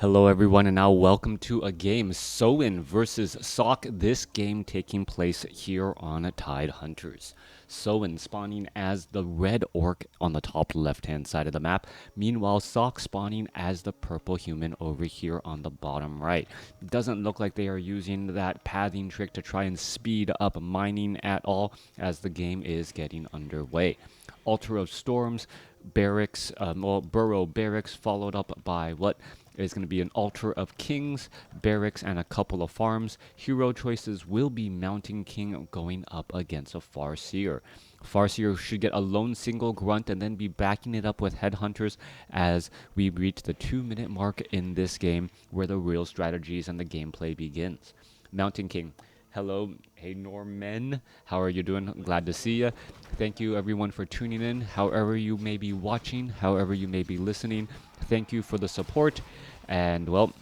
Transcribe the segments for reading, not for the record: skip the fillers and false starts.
Hello everyone, and now welcome to a game, Soin versus Sok. This game taking place here on Tide Hunters. Soin spawning as the red orc on the top left-hand side of the map. Meanwhile, Sok spawning as the purple human over here on the bottom right. Doesn't look like they are using that pathing trick to try and speed up mining at all as the game is getting underway. Altar of Storms, barracks, burrow barracks, followed up by what is going to be an altar of kings, barracks, and a couple of farms. Hero choices will be Mountain King going up against a Farseer. Farseer should get a lone single grunt and then be backing it up with headhunters as we reach the 2-minute mark in this game where the real strategies and the gameplay begins. Mountain King. Hello, hey Norman, how are you doing? Glad to see you. Thank you everyone for tuning in, however you may be watching, however you may be listening. Thank you for the support, and well,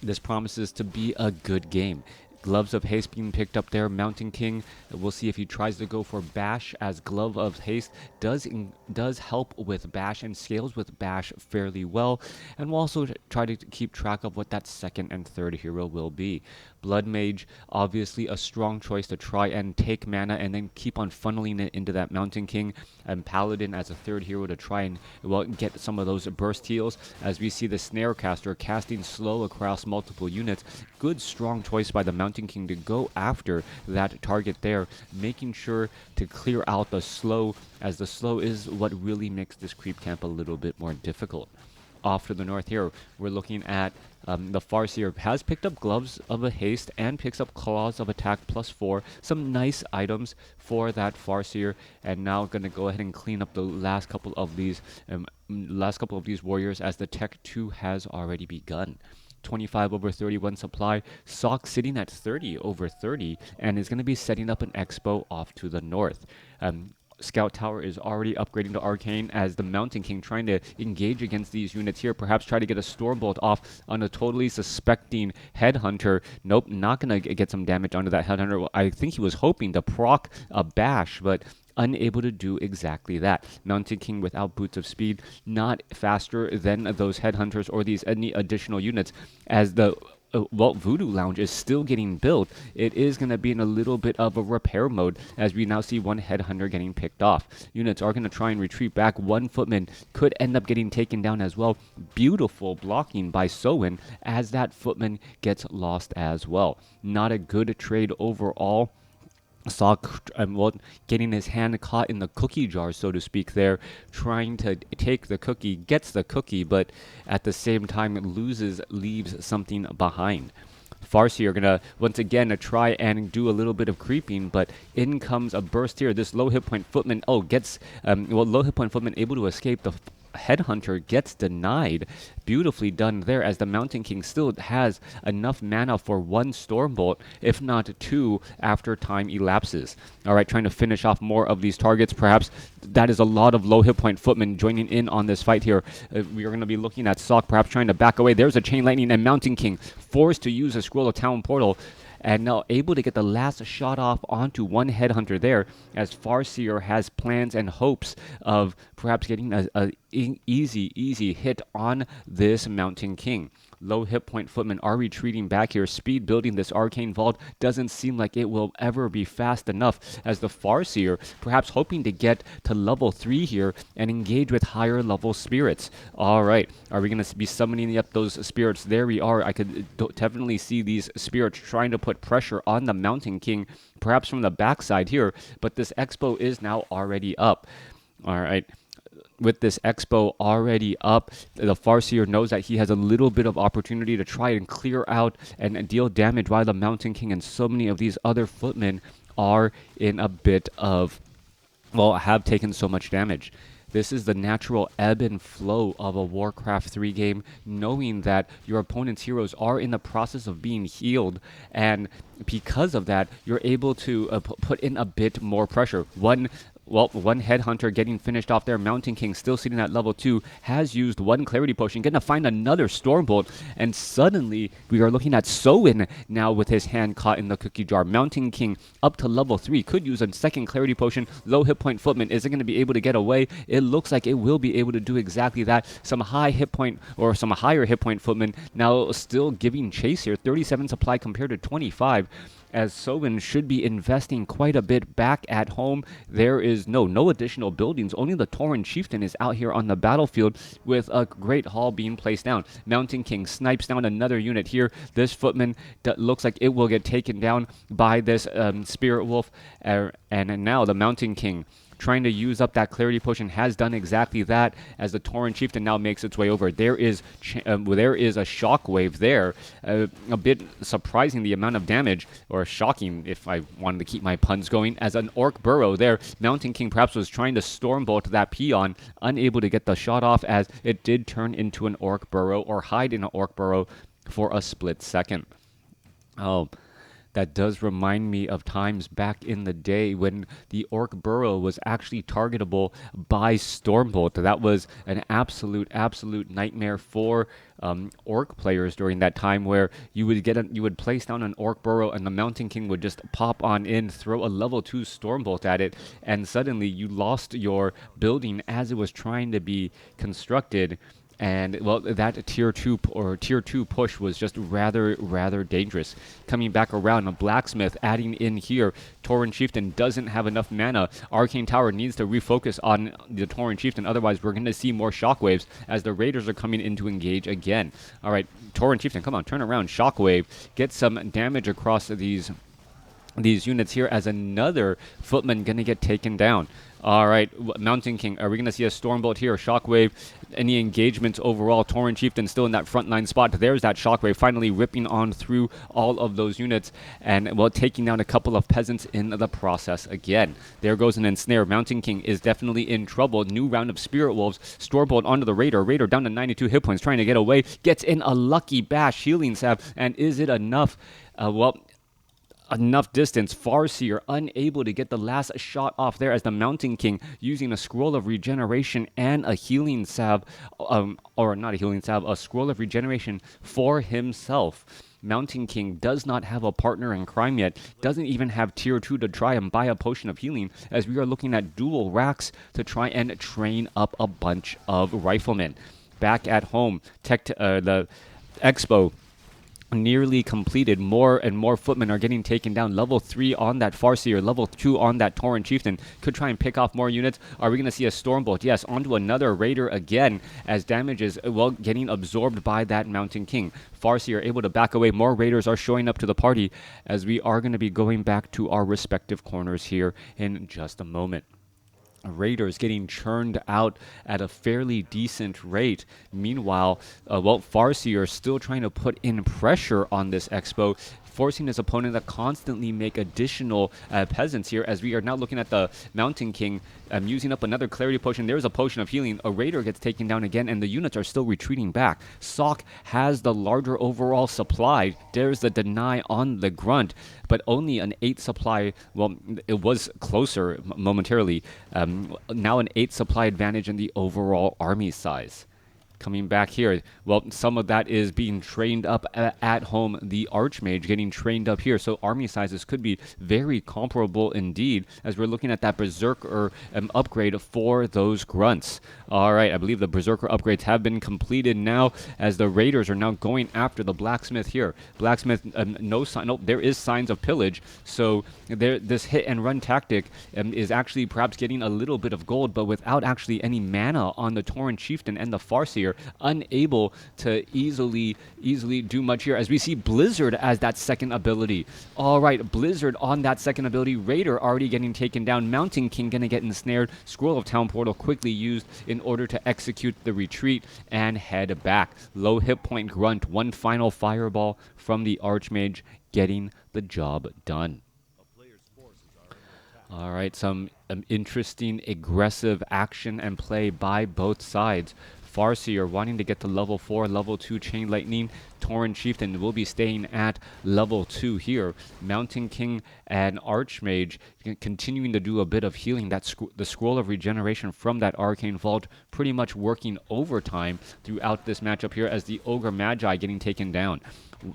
this promises to be a good game. Gloves of Haste being picked up there. Mountain King, we'll see if he tries to go for Bash, as Glove of Haste does help with Bash and scales with Bash fairly well. And we'll also try to keep track of what that second and third hero will be. Blood Mage, obviously a strong choice to try and take mana and then keep on funneling it into that Mountain King. And Paladin as a third hero to try and, well, get some of those burst heals. As we see the Snarecaster casting slow across multiple units. Good, strong choice by the Mountain King to go after that target there, making sure to clear out the slow, as the slow is what really makes this creep camp a little bit more difficult. Off to the north here, we're looking at the Farseer has picked up Gloves of a Haste and picks up Claws of Attack +4. Some nice items for that Farseer, and now going to go ahead and clean up the last couple of these warriors as the Tech 2 has already begun. 25/31 supply. Sok sitting at 30/30 and is going to be setting up an expo off to the north. Scout Tower is already upgrading to Arcane as the Mountain King trying to engage against these units here. Perhaps try to get a Stormbolt off on a totally suspecting Headhunter. Nope, not going to get some damage onto that Headhunter. I think he was hoping to proc a Bash, but unable to do exactly that. Mountain King without Boots of Speed, not faster than those Headhunters or these any additional units, as the Voodoo Lounge is still getting built. It is going to be in a little bit of a repair mode as we now see one Headhunter getting picked off. Units are going to try and retreat back. One Footman could end up getting taken down as well. Beautiful blocking by Soin as that Footman gets lost as well. Not a good trade overall. Sok, getting his hand caught in the cookie jar, so to speak there, trying to take the cookie, gets the cookie, but at the same time leaves something behind. Farseer are going to, once again, try and do a little bit of creeping, but in comes a burst here. This low hit point Footman, low hit point Footman able to escape. The Headhunter gets denied. Beautifully done there, as the Mountain King still has enough mana for one Stormbolt, if not two, after time elapses. Alright, trying to finish off more of these targets. Perhaps that is a lot of low hit point Footmen joining in on this fight here. We are going to be looking at Sok perhaps trying to back away. There's a Chain Lightning, and Mountain King forced to use a Scroll of Town Portal, and now able to get the last shot off onto one Headhunter there, as Farseer has plans and hopes of perhaps getting a easy hit on this Mountain King. Low hit point Footmen are retreating back here. Speed building this Arcane Vault doesn't seem like it will ever be fast enough, as the Farseer perhaps hoping to get to level 3 here and engage with higher level spirits. Alright, are we going to be summoning up those spirits? There we are. I could definitely see these spirits trying to put pressure on the Mountain King, perhaps from the backside here, but this expo is now already up. Alright. With this expo already up, the Farseer knows that he has a little bit of opportunity to try and clear out and deal damage, while the Mountain King and so many of these other Footmen are in a bit of, have taken so much damage. This is the natural ebb and flow of a WarCraft 3 game, knowing that your opponent's heroes are in the process of being healed, and because of that, you're able to put in a bit more pressure. One well, one Headhunter getting finished off there. Mountain King still sitting at level 2, has used one Clarity Potion, gonna find another Stormbolt, and suddenly we are looking at Soin now with his hand caught in the cookie jar. Mountain King up to level 3, could use a second Clarity Potion. Low hit point Footman, is it going to be able to get away? It looks like it will be able to do exactly that. Some high hit point, or some higher hit point Footman now still giving chase here. 37 supply compared to 25. As Soin should be investing quite a bit back at home. There is no additional buildings. Only the Tauren Chieftain is out here on the battlefield with a great haul being placed down. Mountain King snipes down another unit here. This Footman looks like it will get taken down by this Spirit Wolf. And now the Mountain King trying to use up that Clarity Potion has done exactly that as the Tauren Chieftain now makes its way over. There is a shockwave there. A bit surprising the amount of damage, or shocking if I wanted to keep my puns going, as an Orc Burrow there. Mountain King perhaps was trying to Stormbolt that peon, unable to get the shot off as it did turn into an Orc Burrow, or hide in an Orc Burrow for a split second. Oh, that does remind me of times back in the day when the Orc Burrow was actually targetable by Stormbolt. That was an absolute nightmare for Orc players during that time, where you would place down an Orc Burrow and the Mountain King would just pop on in, throw a level 2 Stormbolt at it, and suddenly you lost your building as it was trying to be constructed. And, well, that tier 2 push was just rather dangerous. Coming back around, a Blacksmith adding in here. Tauren Chieftain doesn't have enough mana. Arcane Tower needs to refocus on the Tauren Chieftain. Otherwise, we're going to see more Shockwaves as the Raiders are coming in to engage again. All right, Tauren Chieftain, come on, turn around. Shockwave. Get some damage across these units here as another Footman going to get taken down. All right, Mountain King, are we going to see a Stormbolt here, Shockwave? Any engagements overall? Tauren Chieftain still in that frontline spot. There's that Shockwave finally ripping on through all of those units and, well, taking down a couple of peasants in the process again. There goes an Ensnare. Mountain King is definitely in trouble. New round of Spirit Wolves. Stormbolt onto the Raider. Raider down to 92 hit points, trying to get away. Gets in a lucky bash, healing salve, and is it enough? Enough distance. Farseer unable to get the last shot off there as the Mountain King using a Scroll of Regeneration and a healing salve, or not a healing salve, a Scroll of Regeneration for himself. Mountain King does not have a partner in crime yet, doesn't even have tier 2 to try and buy a potion of healing, as we are looking at dual racks to try and train up a bunch of riflemen. Back at home, the Expo nearly completed. More and more Footmen are getting taken down. Level 3 on that Farseer, level 2 on that Tauren Chieftain. Could try and pick off more units. Are we going to see a Stormbolt? Yes, onto another Raider again, as damage is, well, getting absorbed by that Mountain King. Farseer able to back away. More Raiders are showing up to the party, as we are going to be going back to our respective corners here in just a moment. Raiders getting churned out at a fairly decent rate. Meanwhile, Farseer still trying to put in pressure on this Expo, forcing his opponent to constantly make additional peasants here, as we are now looking at the Mountain King using up another Clarity Potion. There's a Potion of Healing. A Raider gets taken down again, and the units are still retreating back. Sok has the larger overall supply. There's the deny on the Grunt, but only an 8 supply. Well, it was closer momentarily. Now an 8 supply advantage in the overall army size. Coming back here, well, some of that is being trained up at home. The Archmage getting trained up here, so army sizes could be very comparable indeed, as we're looking at that Berserker upgrade for those Grunts. All right, I believe the Berserker upgrades have been completed now, as the Raiders are now going after the Blacksmith here. Blacksmith, there is signs of pillage, so this hit and run tactic is actually perhaps getting a little bit of gold, but without actually any mana on the Tauren Chieftain and the Farseer, unable to easily do much here, as we see Blizzard as that second ability. All right, Blizzard on that second ability. Raider already getting taken down. Mountain King gonna get ensnared. Scroll of Town Portal quickly used in order to execute the retreat and head back. Low hit point Grunt, one final fireball from the Archmage, getting the job done. All right, some interesting aggressive action and play by both sides. Farseer wanting to get to level 4, level 2 Chain Lightning. Tauren Chieftain will be staying at level 2 here. Mountain King and Archmage continuing to do a bit of healing. The Scroll of Regeneration from that Arcane Vault pretty much working overtime throughout this matchup here as the Ogre Magi getting taken down.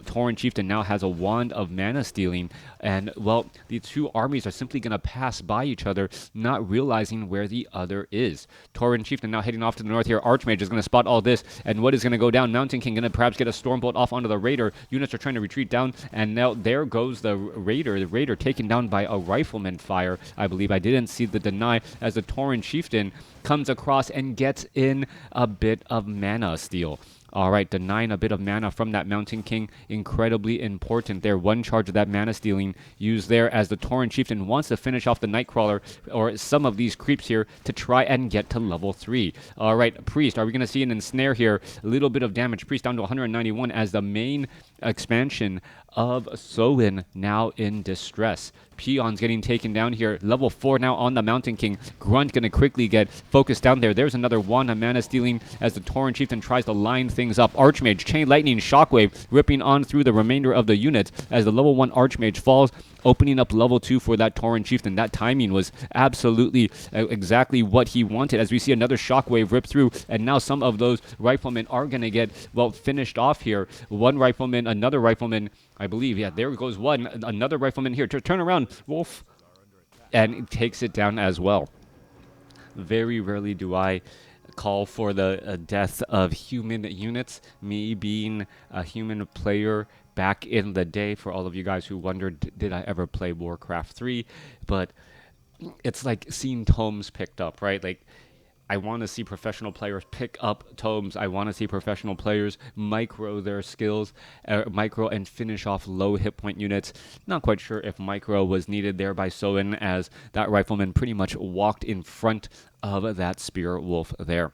Tauren Chieftain now has a Wand of Mana Stealing, and, well, the two armies are simply going to pass by each other, not realizing where the other is. Tauren Chieftain now heading off to the north here. Archmage is going to spot all this, and what is going to go down? Mountain King going to perhaps get a Stormbolt off onto the Raider. Units are trying to retreat down, and now there goes the Raider. The Raider taken down by a Rifleman fire, I believe. I didn't see the deny as the Tauren Chieftain comes across and gets in a bit of mana steal. All right, denying a bit of mana from that Mountain King, incredibly important there. One charge of that mana stealing used there as the Tauren Chieftain wants to finish off the Nightcrawler or some of these creeps here to try and get to level 3. All right, Priest, are we going to see an ensnare here? A little bit of damage. Priest down to 191 as the main expansion of Soin now in distress. Peons getting taken down here. Level 4 now on the Mountain King. Grunt going to quickly get focused down there. There's another Wand of Mana Stealing as the Tauren Chieftain tries to line things up. Archmage, Chain Lightning, Shockwave ripping on through the remainder of the units as the level 1 Archmage falls, opening up level 2 for that Tauren Chieftain. That timing was absolutely exactly what he wanted as we see another Shockwave rip through, and now some of those Riflemen are going to get, well, finished off here. One Rifleman, another Rifleman, I believe. Yeah, there goes one. Another Rifleman here. Turn around, Wolf. And takes it down as well. Very rarely do I call for the death of human units. Me being a human player back in the day, for all of you guys who wondered, did I ever play WarCraft 3? But it's like seeing tomes picked up, right? Like, I want to see professional players pick up tomes. I want to see professional players micro their skills, micro and finish off low hit point units. Not quite sure if micro was needed there by Soin, as that Rifleman pretty much walked in front of that Spear Wolf there.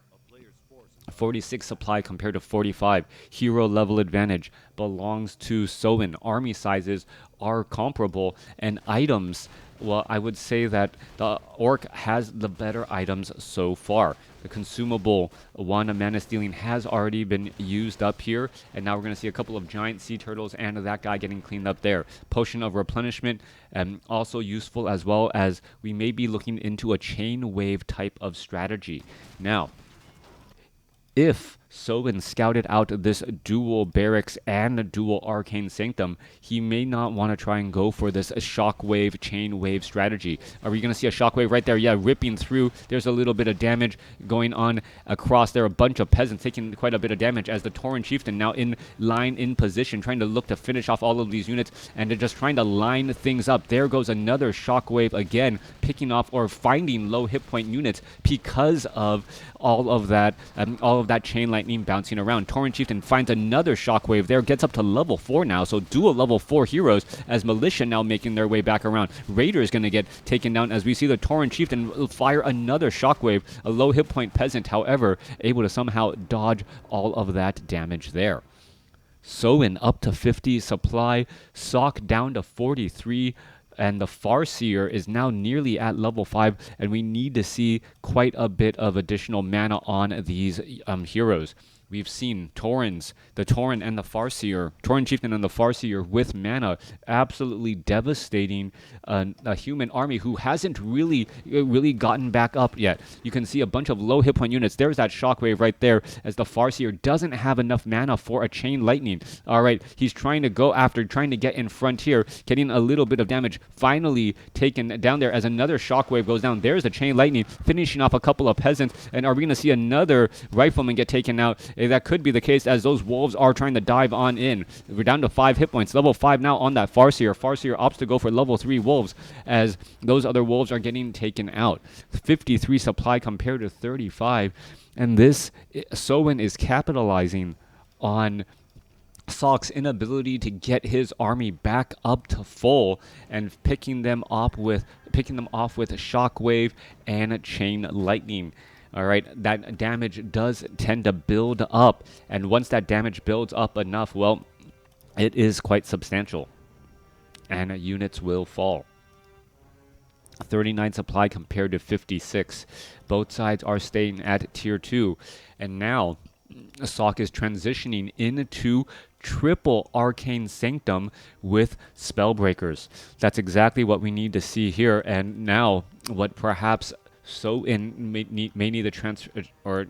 46 supply compared to 45. Hero level advantage belongs to Soin. Army sizes are comparable, and items, well, I would say that the Orc has the better items so far. The consumable Wand of Mana Stealing has already been used up here, and now we're going to see a couple of giant sea turtles and that guy getting cleaned up there. Potion of Replenishment, also useful, as well as we may be looking into a chain wave type of strategy. Now, if Soin scouted out this dual barracks and dual arcane sanctum, he may not want to try and go for this shockwave chain wave strategy. Are we going to see a shockwave right there? Yeah, ripping through. There's a little bit of damage going on across there. A bunch of peasants taking quite a bit of damage as the Tauren Chieftain now in line, in position, trying to look to finish off all of these units, and they're just trying to line things up. There goes another shockwave again, picking off or finding low hit point units because of all of that chain lightning bouncing around. Tauren Chieftain finds another shockwave there, gets up to level 4 now, so dual level 4 heroes as Militia now making their way back around. Raider is going to get taken down as we see the Tauren Chieftain fire another shockwave. A low hit point peasant, however, able to somehow dodge all of that damage there. Soin up to 50 supply, Sock down to 43, and the Farseer is now nearly at level 5, and we need to see quite a bit of additional mana on these heroes. We've seen Taurens, the Tauren and the Farseer, Tauren Chieftain and the Farseer with mana, absolutely devastating a human army who hasn't really gotten back up yet. You can see a bunch of low hit point units. There's that shockwave right there as the Farseer doesn't have enough mana for a chain lightning. All right, he's trying to go after, trying to get in front here, getting a little bit of damage. Finally taken down there as another shockwave goes down. There's the chain lightning, finishing off a couple of peasants. And are we going to see another Rifleman get taken out? That could be the case as those wolves are trying to dive on in. We're down to 5 hit points. Level 5 now on that Farseer. Farseer opts to go for level 3 wolves as those other wolves are getting taken out. 53 supply compared to 35. And this, Soin is capitalizing on Sock's inability to get his army back up to full and picking them off with shockwave and chain lightning. All right, that damage does tend to build up, and once that damage builds up enough, well, it is quite substantial, and units will fall. 39 supply compared to 56. Both sides are staying at tier 2. And now Sok is transitioning into triple Arcane Sanctum with Spellbreakers. That's exactly what we need to see here. And now what perhaps may need to transfer or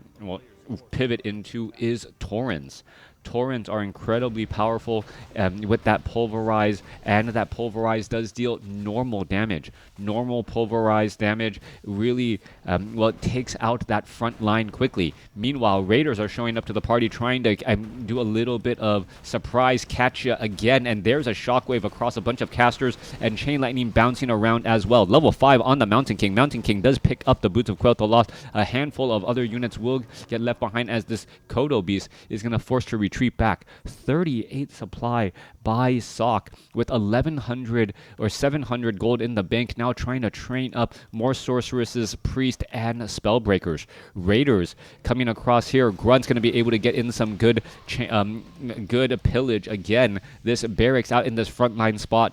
pivot into is Torrents. Torrents are incredibly powerful with that pulverize, and that pulverize does deal normal damage. Normal pulverized damage really, it takes out that front line quickly. Meanwhile, Raiders are showing up to the party trying to do a little bit of surprise catch ya again, and there's a shockwave across a bunch of casters, and Chain Lightning bouncing around as well. Level 5 on the Mountain King. Mountain King does pick up the Boots of Quel'Tha Lost. A handful of other units will get left behind as this Kodo Beast is going to force to retreat back. 38 supply by Sok with 1100 or 700 gold in the bank, now trying to train up more sorceresses, priest, and spellbreakers. Raiders coming across here. Grunt's going to be able to get in some good pillage again. This barracks out in this frontline spot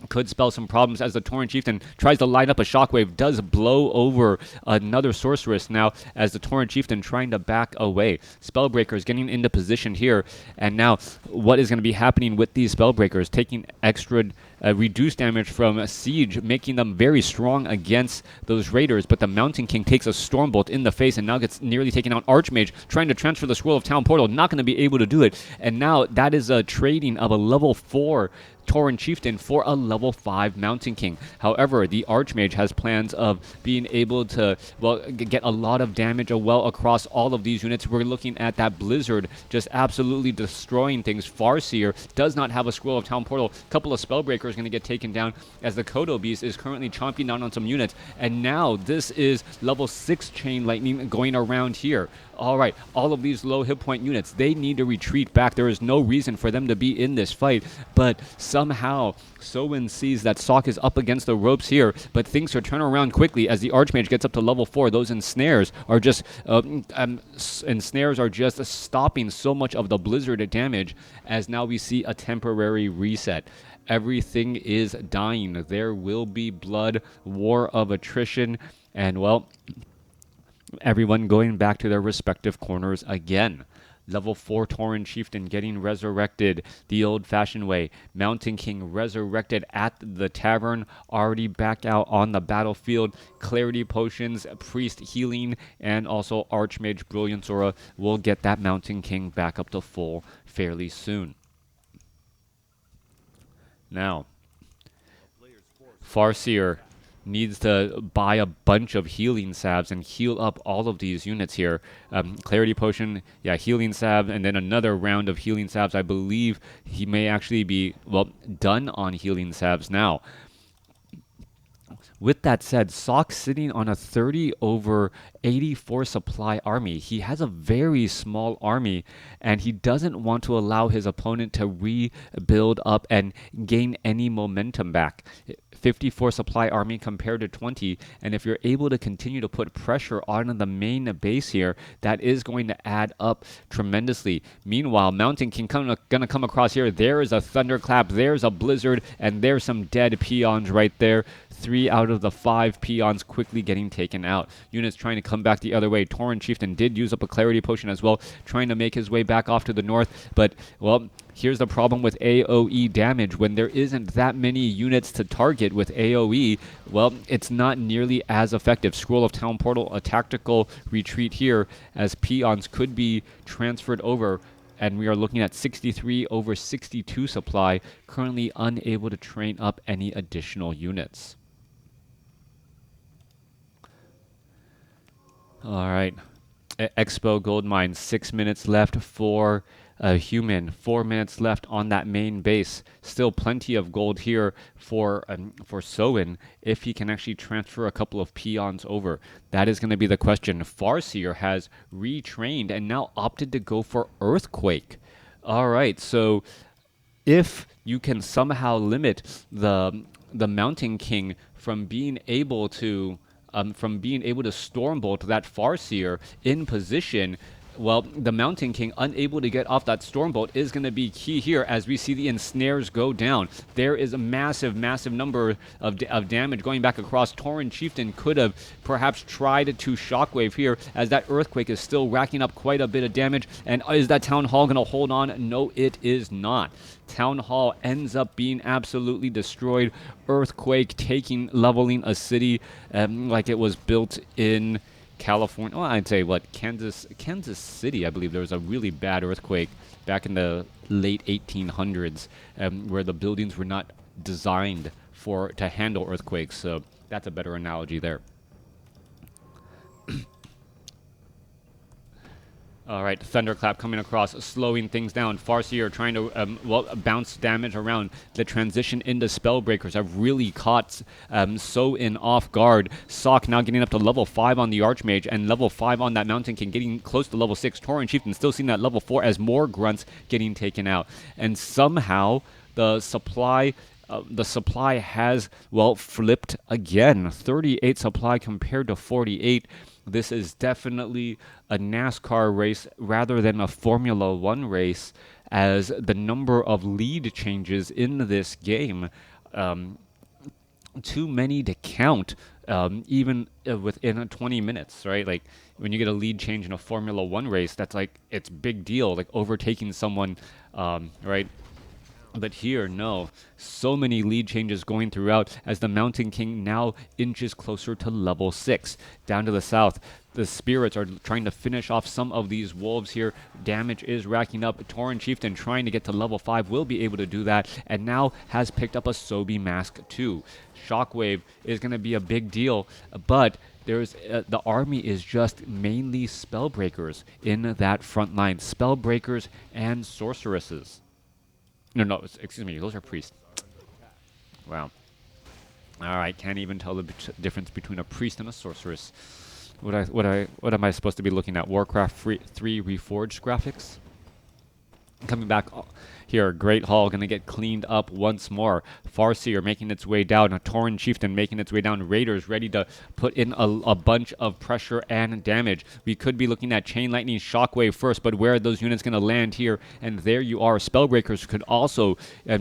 could spell some problems as the Tauren Chieftain tries to line up a shockwave, does blow over another sorceress now as the Tauren Chieftain trying to back away. Spellbreakers getting into position here, and now what is going to be happening with these Spellbreakers? Taking extra reduced damage from Siege, making them very strong against those Raiders, but the Mountain King takes a Stormbolt in the face and now gets nearly taken out. Archmage trying to transfer the Scroll of Town Portal, not going to be able to do it, and now that is a trading of a level 4 Tauren Chieftain for a level 5 Mountain King. However, the Archmage has plans of being able to, get a lot of damage across all of these units. We're looking at that Blizzard just absolutely destroying things. Farseer does not have a Scroll of Town Portal. A couple of Spellbreakers going to get taken down as the Kodo Beast is currently chomping down on some units. And now this is level 6 Chain Lightning going around here. All right, all of these low hit point units, they need to retreat back. There is no reason for them to be in this fight, but somehow Soin sees that Sok is up against the ropes here, but things are turning around quickly as the Archmage gets up to level 4. Those ensnares are just stopping so much of the Blizzard damage, as now we see a temporary reset. Everything is dying. There will be blood, war of attrition, and everyone going back to their respective corners again. Level 4 Tauren Chieftain getting resurrected the old-fashioned way. Mountain King resurrected at the tavern, already back out on the battlefield. Clarity Potions, Priest healing, and also Archmage Brilliance Aura will get that Mountain King back up to full fairly soon. Now, Farseer needs to buy a bunch of healing salves and heal up all of these units here. Clarity Potion, healing salve, and then another round of healing salves. I believe he may actually be, done on healing salves now. With that said, Sok sitting on a 30 over 84 supply army. He has a very small army, and he doesn't want to allow his opponent to rebuild up and gain any momentum back. 54 supply army compared to 20, and if you're able to continue to put pressure on the main base here, that is going to add up tremendously. Meanwhile, Mountain King gonna come across here. There is a Thunderclap, there's a Blizzard, and there's some dead peons right there. 3 out of the 5 peons quickly getting taken out. Units trying to come back the other way. Tauren Chieftain did use up a Clarity Potion as well, trying to make his way back off to the north, but, here's the problem with AoE damage. When there isn't that many units to target with AoE, it's not nearly as effective. Scroll of Town Portal, a tactical retreat here, as peons could be transferred over, and we are looking at 63 over 62 supply, currently unable to train up any additional units. All right. Expo Gold Mine, 6 minutes left for a human, 4 minutes left on that main base. Still plenty of gold here for Soin if he can actually transfer a couple of peons over. That is going to be the question. Farseer has retrained and now opted to go for Earthquake. All right, so if you can somehow limit the Mountain King from being able to Stormbolt that Farseer in position, well, the Mountain King, unable to get off that Stormbolt, is going to be key here as we see the ensnares go down. There is a massive, massive number of damage going back across. Tauren Chieftain could have perhaps tried to Shockwave here, as that Earthquake is still racking up quite a bit of damage. And is that Town Hall going to hold on? No, it is not. Town Hall ends up being absolutely destroyed. Earthquake leveling a city like it was built in California. Well, I'd say Kansas City. I believe there was a really bad earthquake back in the late 1800s, where the buildings were not designed to handle earthquakes. So that's a better analogy there. All right, Thunderclap coming across, slowing things down. Farseer trying to bounce damage around. The transition into Spellbreakers have really caught So-In off guard. Sock now getting up to level 5 on the Archmage, and level 5 on that Mountain King, getting close to level 6. Tauren Chieftain still seeing that level 4 as more grunts getting taken out. And somehow the supply has, well, flipped again. 38 supply compared to 48. This is definitely a NASCAR race rather than a Formula One race, as the number of lead changes in this game, too many to count, even within 20 minutes, right? Like, when you get a lead change in a Formula One race, that's like, it's big deal, like overtaking someone, right? But here, no. So many lead changes going throughout as the Mountain King now inches closer to level 6. Down to the south, the Spirits are trying to finish off some of these wolves here. Damage is racking up. Tauren Chieftain trying to get to level 5 will be able to do that, and now has picked up a Sobi Mask too. Shockwave is going to be a big deal, but there's the army is just mainly Spellbreakers in that front line. Spellbreakers and Sorceresses. No, excuse me, those are priests. Wow. Alright, can't even tell the difference between a priest and a sorceress. What am I supposed to be looking at? WarCraft 3 Reforged graphics? Coming back here, Great Hall going to get cleaned up once more. Farseer making its way down. A Tauren Chieftain making its way down. Raiders ready to put in a bunch of pressure and damage. We could be looking at Chain Lightning Shockwave first, but where are those units going to land here? And there you are. Spellbreakers could also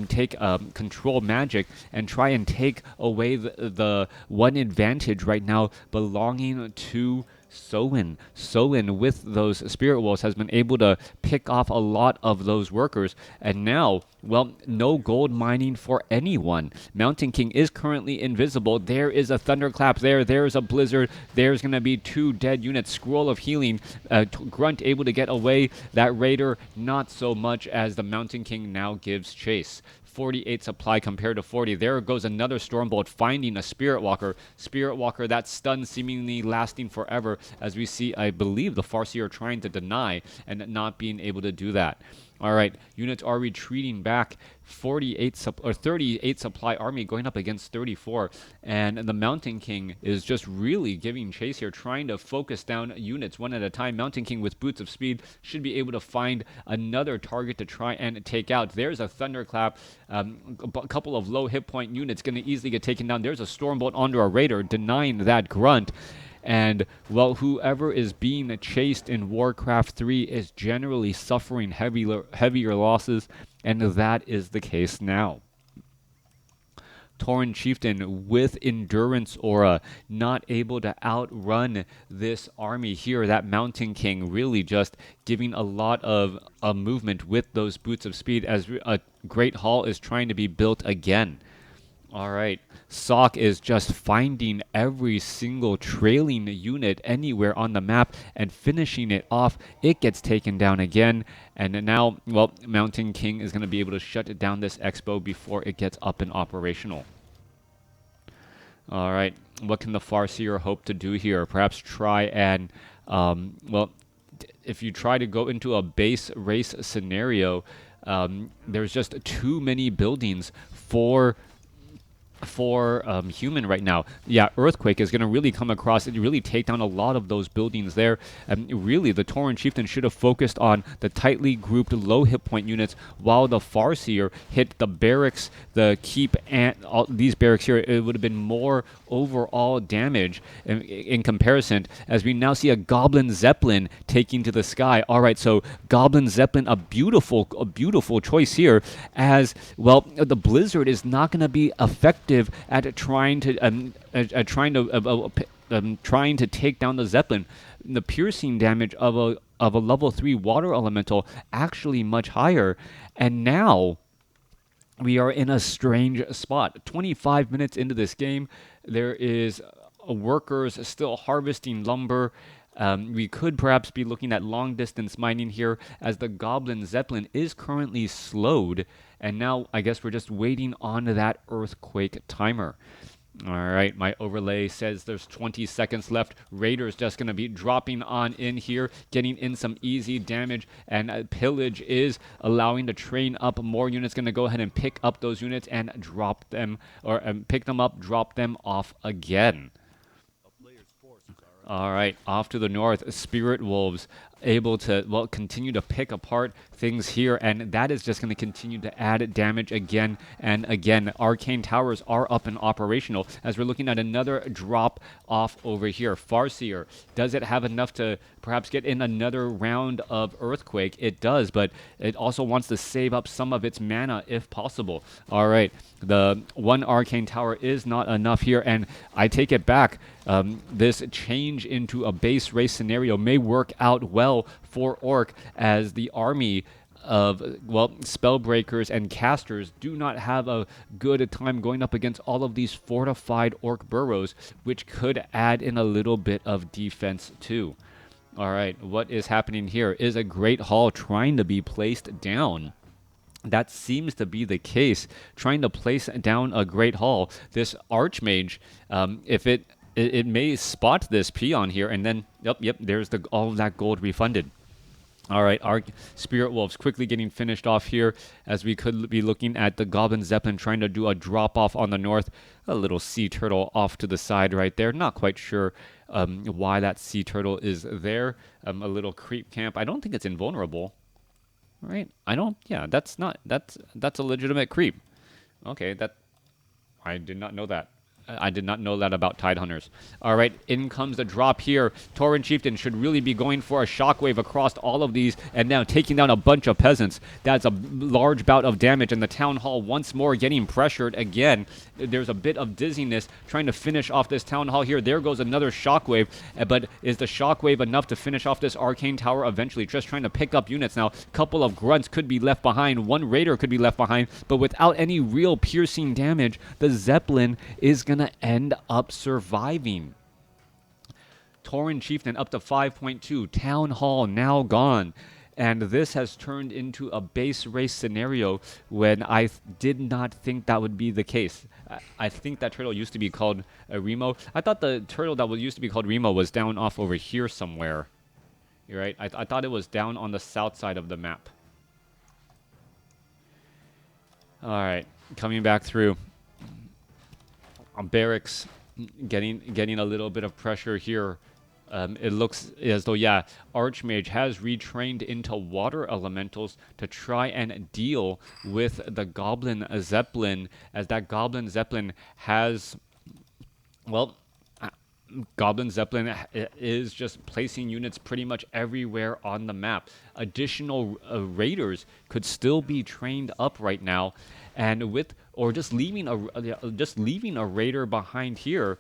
take control magic and try and take away the one advantage right now belonging to So-In. So-In with those Spirit Wolves has been able to pick off a lot of those workers, and now, well, no gold mining for anyone. Mountain King is currently invisible. There is a Thunderclap there. There's a Blizzard. There's going to be 2 dead units. Scroll of Healing. Grunt able to get away. That Raider, not so much, as the Mountain King now gives chase. 48 supply compared to 40. There goes another Stormbolt finding a Spirit Walker. Spirit Walker, that stun seemingly lasting forever, as we see, I believe, the Farseer trying to deny and not being able to do that. All right, units are retreating back. 38 38 supply army going up against 34, and the Mountain King is just really giving chase here, trying to focus down units one at a time. Mountain King with Boots of Speed should be able to find another target to try and take out. There's a Thunderclap, a couple of low hit point units going to easily get taken down. There's a Stormbolt onto a Raider, denying that Grunt. And, well, whoever is being chased in WarCraft 3 is generally suffering heavier losses, and that is the case now. Tauren Chieftain with Endurance Aura, not able to outrun this army here. That Mountain King really just giving a lot of movement with those Boots of Speed, as a Great Hall is trying to be built again. All right, Sock is just finding every single trailing unit anywhere on the map and finishing it off. It gets taken down again, and now, well, Mountain King is going to be able to shut down this expo before it gets up and operational. All right, what can the Farseer hope to do here? Perhaps try and, well, if you try to go into a base race scenario, there's just too many buildings for for human right now. Yeah, Earthquake is going to really come across and really take down a lot of those buildings there. Really, the Tauren Chieftain should have focused on the tightly grouped low hit point units, while the Farseer hit the barracks, the keep, and all these barracks here. It would have been more overall damage in comparison, as we now see a Goblin Zeppelin taking to the sky. All right, so Goblin Zeppelin, a beautiful choice here, as well. The Blizzard is not going to be effective at trying to trying to take down the Zeppelin. The piercing damage of a level 3 water elemental actually much higher, and now we are in a strange spot. 25 minutes into this game, there is workers still harvesting lumber. We could perhaps be looking at long distance mining here, as the Goblin Zeppelin is currently slowed, and now I guess we're just waiting on that Earthquake timer. All right, my overlay says there's 20 seconds left. Raiders just going to be dropping on in here, getting in some easy damage, and Pillage is allowing to train up more units. Going to go ahead and pick up those units and drop them, or pick them up, drop them off again. All right, off to the north, Spirit Wolves able to, well, continue to pick apart things here, and that is just going to continue to add damage again and again. Arcane Towers are up and operational, as we're looking at another drop off over here. Farseer, does it have enough to perhaps get in another round of Earthquake? It does, but it also wants to save up some of its mana if possible. All right, the one Arcane Tower is not enough here, and I take it back. This change into a base race scenario may work out well for Orc, as the army of, well, spellbreakers and casters do not have a good time going up against all of these fortified Orc burrows, which could add in a little bit of defense too. All right, what is happening here is a Great Hall trying to be placed down. That seems to be the case, trying to place down a Great Hall. This Archmage, if it may spot this peon here, and then, yep, there's all of that gold refunded. All right, our Spirit Wolves quickly getting finished off here, as we could be looking at the Goblin Zeppelin trying to do a drop-off on the north. A little sea turtle off to the side right there. Not quite sure why that sea turtle is there. A little creep camp. I don't think it's invulnerable, right? That's a legitimate creep. Okay, I did not know that. I did not know that about Tidehunters. All right, in comes the drop here. Tauren Chieftain should really be going for a shockwave across all of these, and now taking down a bunch of peasants. That's a large bout of damage, and the Town Hall once more getting pressured again. There's a bit of dizziness trying to finish off this Town Hall here. There goes another shockwave, but is the shockwave enough to finish off this Arcane Tower eventually? Just trying to pick up units now. A couple of grunts could be left behind. One raider could be left behind, but without any real piercing damage, the Zeppelin is going to end up surviving. Tauren Chieftain up to 5.2. Town Hall now gone. And this has turned into a base race scenario when I did not think that would be the case. I think that turtle used to be called Remo. I thought the turtle that used to be called Remo was down off over here somewhere. You're right. I thought it was down on the south side of the map. All right, coming back through. Barracks getting a little bit of pressure here. It looks as though, yeah, Archmage has retrained into water elementals to try and deal with the Goblin Zeppelin, as that Goblin Zeppelin has, well, Goblin Zeppelin is just placing units pretty much everywhere on the map. Additional raiders could still be trained up right now, and just leaving a raider behind here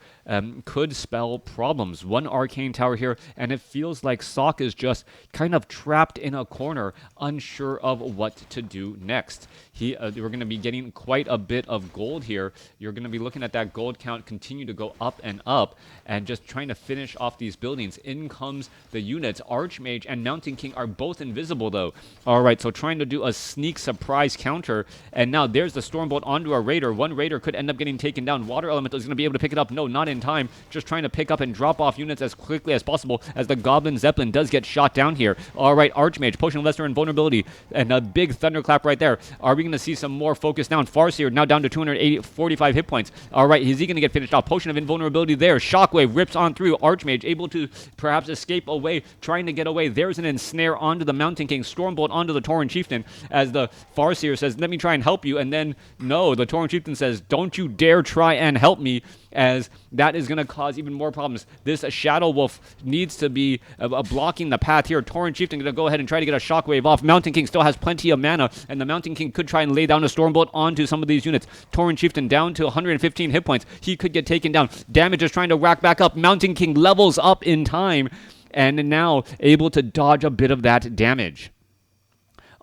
could spell problems. One Arcane Tower here, and it feels like Sok is just kind of trapped in a corner, unsure of what to do next. We're going to be getting quite a bit of gold here. You're going to be looking at that gold count continue to go up, and just trying to finish off these buildings. In comes the units. Archmage and Mountain King are both invisible, though. All right, so trying to do a sneak surprise counter, and now There's the Stormbolt onto a Raider. One Raider could end up getting taken down. Water Elemental is going to be able to pick it up. No, not in time. Just trying to pick up and drop off units as quickly as possible as the Goblin Zeppelin does get shot down here. All right, Archmage, Potion of Lesser Invulnerability, and a big Thunderclap right there. Are we going to see some more focus down? Farseer now down to 245 hit points. All right, is he going to get finished off? Potion of Invulnerability there. Shockwave rips on through. Archmage able to perhaps escape away, trying to get away. There's an ensnare onto the Mountain King. Stormbolt onto the Tauren Chieftain as the Farseer says, let me try and help you. And then, no, the Tauren Chieftain says, don't you dare try and help me, as that is going to cause even more problems. This Shadow Wolf needs to be blocking the path here. Tauren Chieftain going to go ahead and try to get a Shockwave off. Mountain King still has plenty of mana, and the Mountain King could try and lay down a Stormbolt onto some of these units. Tauren Chieftain down to 115 hit points. He could get taken down. Damage is trying to rack back up. Mountain King levels up in time, and now able to dodge a bit of that damage.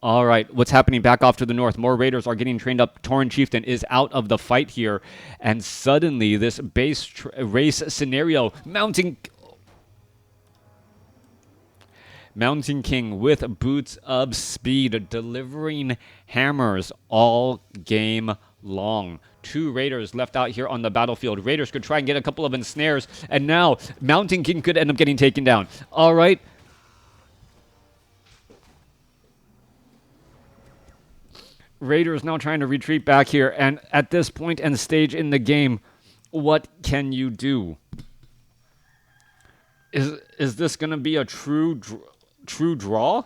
All right, what's happening back off to the north? More Raiders are getting trained up. Tauren Chieftain is out of the fight here, and suddenly this base race scenario, Mountain King with boots of speed, delivering hammers all game long. 2 Raiders left out here on the battlefield. Raiders could try and get a couple of ensnares, and now Mountain King could end up getting taken down. All right. Raiders now trying to retreat back here, and at this point and stage in the game, what can you do? Is this going to be a true draw?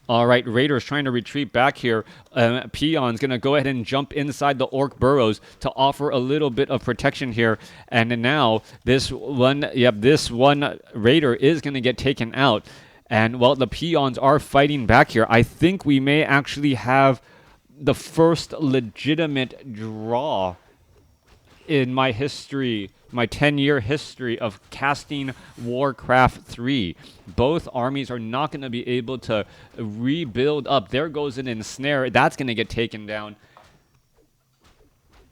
All right, Raiders trying to retreat back here. Peon's going to go ahead and jump inside the Orc burrows to offer a little bit of protection here. And now this one Raider is going to get taken out. And while the Peons are fighting back here, I think we may actually have the first legitimate draw in my history, my 10-year history of casting WarCraft 3. Both armies are not going to be able to rebuild up. There goes an ensnare. That's going to get taken down.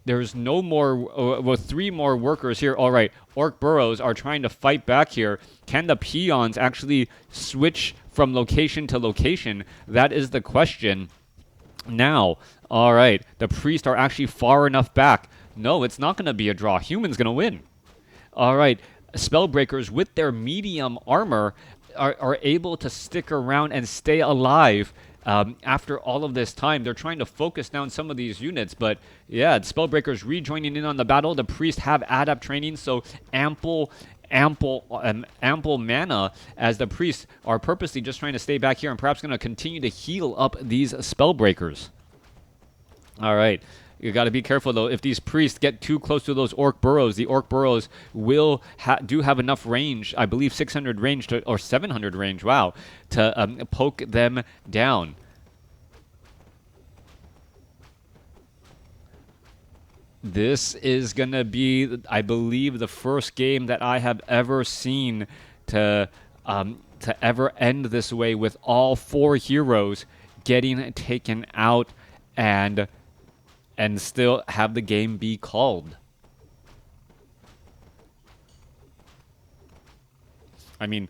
There's no more, 3 more workers here. All right, Orc burrows are trying to fight back here. Can the Peons actually switch from location to location? That is the question. Now, all right, the Priests are actually far enough back. No, it's not going to be a draw. Human's going to win. All right, Spellbreakers with their medium armor are able to stick around and stay alive. After all of this time, they're trying to focus down some of these units, but yeah, Spellbreakers rejoining in on the battle. The Priests have adept training, so ample mana, as the Priests are purposely just trying to stay back here and perhaps going to continue to heal up these Spellbreakers. All right. You got to be careful, though. If these Priests get too close to those Orc burrows, the Orc burrows will do have enough range, I believe 600 range, or 700 range, wow, to poke them down. This is going to be, I believe, the first game that I have ever seen to ever end this way, with all 4 heroes getting taken out and still have the game be called. I mean,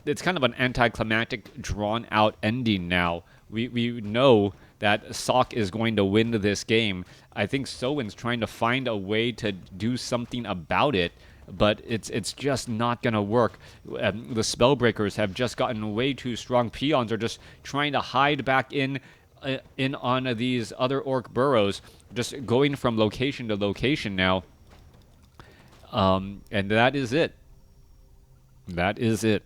it's kind of an anticlimactic, drawn-out ending now. We know that Sok is going to win this game. I think Sowen's trying to find a way to do something about it, but it's just not going to work. The Spellbreakers have just gotten way too strong. Peons are just trying to hide back in on these other Orc burrows, just going from location to location now. And that is it. That is it.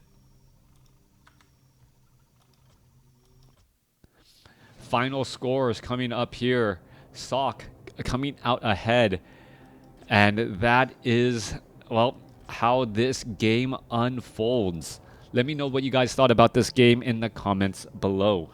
Final scores coming up here. Sok coming out ahead. And that is, well, how this game unfolds. Let me know what you guys thought about this game in the comments below.